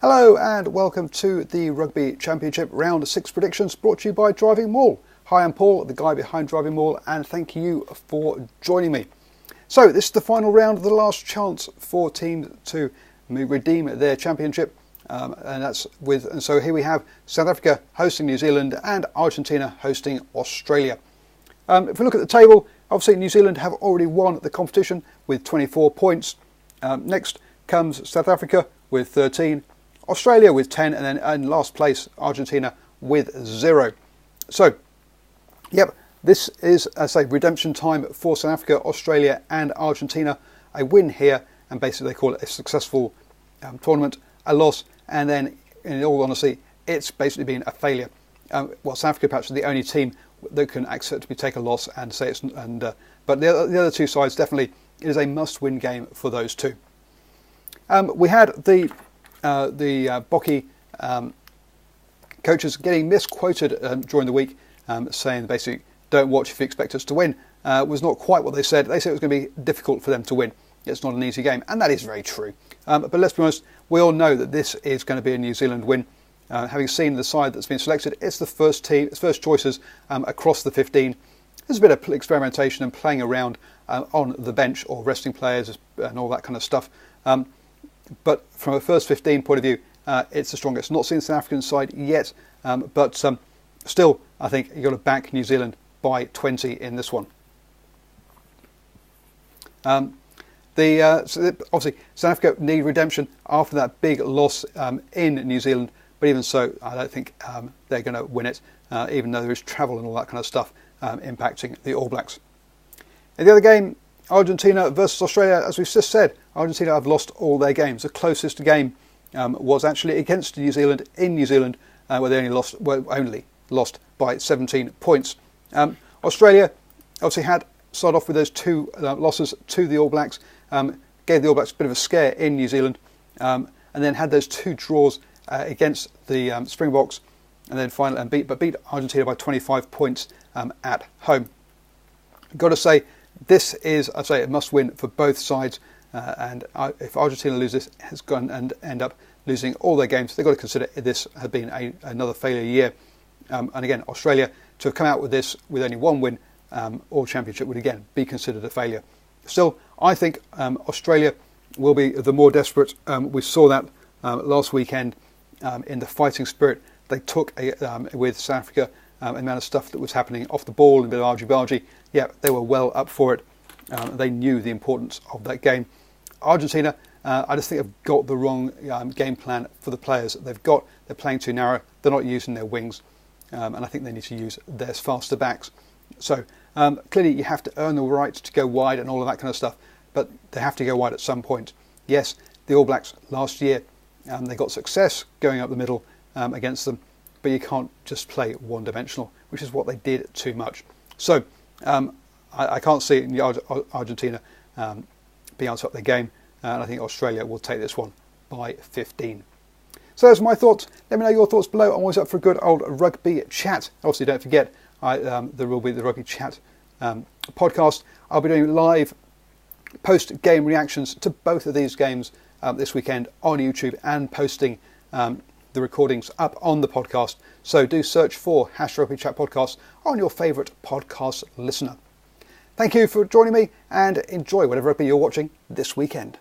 Hello and welcome to the Rugby Championship Round 6 predictions brought to you by DrivingMaul. Hi, I'm Paul, the guy behind DrivingMaul, and thank you for joining me. So this is the final round, the last chance for teams to redeem their championship, so here we have South Africa hosting New Zealand and Argentina hosting Australia. If we look at the table, obviously New Zealand have already won the competition with 24 points. Next comes South Africa with 13. Australia with 10, and then in last place Argentina with 0. So, yep, this is, as I say, redemption time for South Africa, Australia and Argentina. A win here, and basically they call it a successful tournament. A loss, and then in all honesty, it's basically been a failure. South Africa perhaps are the only team that can accept to take a loss and say it's. But the other two sides, definitely, it is a must-win game for those two. We had the Bocky coaches getting misquoted during the week, saying basically, don't watch if you expect us to win. Was not quite what they said. They said it was going to be difficult for them to win. It's not an easy game, and that is very true. But let's be honest, we all know that this is going to be a New Zealand win. Having seen the side that's been selected, it's the first team, it's first choices across the 15. There's a bit of experimentation and playing around on the bench or resting players and all that kind of stuff. But from a first 15 point of view, it's the strongest. Not seen the South African side yet, but still, I think you've got to back New Zealand by 20 in this one. So obviously, South Africa need redemption after that big loss in New Zealand. But even so, I don't think they're going to win it, even though there is travel and all that kind of stuff impacting the All Blacks. In the other game, Argentina versus Australia, as we've just said, Argentina have lost all their games. The closest game was actually against New Zealand in New Zealand, where they only lost by 17 points. Australia obviously had started off with those two losses to the All Blacks, gave the All Blacks a bit of a scare in New Zealand, and then had those two draws against the Springboks, and then finally beat Argentina by 25 points at home. Got to say, this is, I'd say, a must-win for both sides, and if Argentina loses, has gone and end up losing all their games, they've got to consider this has been another failure year. And again, Australia to have come out with this with only one win, all championship would again be considered a failure. Still, I think Australia will be the more desperate. We saw that last weekend in the fighting spirit they took with South Africa. The amount of stuff that was happening off the ball and a bit of argy-bargy, yeah, they were well up for it. They knew the importance of that game. Argentina, I just think have got the wrong game plan for the players that they've got. They're playing too narrow. They're not using their wings, and I think they need to use their faster backs. So clearly, you have to earn the right to go wide and all of that kind of stuff. But they have to go wide at some point. Yes, the All Blacks last year they got success going up the middle against them. But you can't just play one-dimensional, which is what they did too much. So I can't see Argentina being able to up their game, and I think Australia will take this one by 15. So those are my thoughts. Let me know your thoughts below. I'm always up for a good old rugby chat. Obviously, don't forget, there will be the Rugby Chat podcast. I'll be doing live post-game reactions to both of these games this weekend on YouTube and posting the recordings up on the podcast. So do search for #Rugby Chat Podcast on your favourite podcast listener. Thank you for joining me and enjoy whatever rugby you're watching this weekend.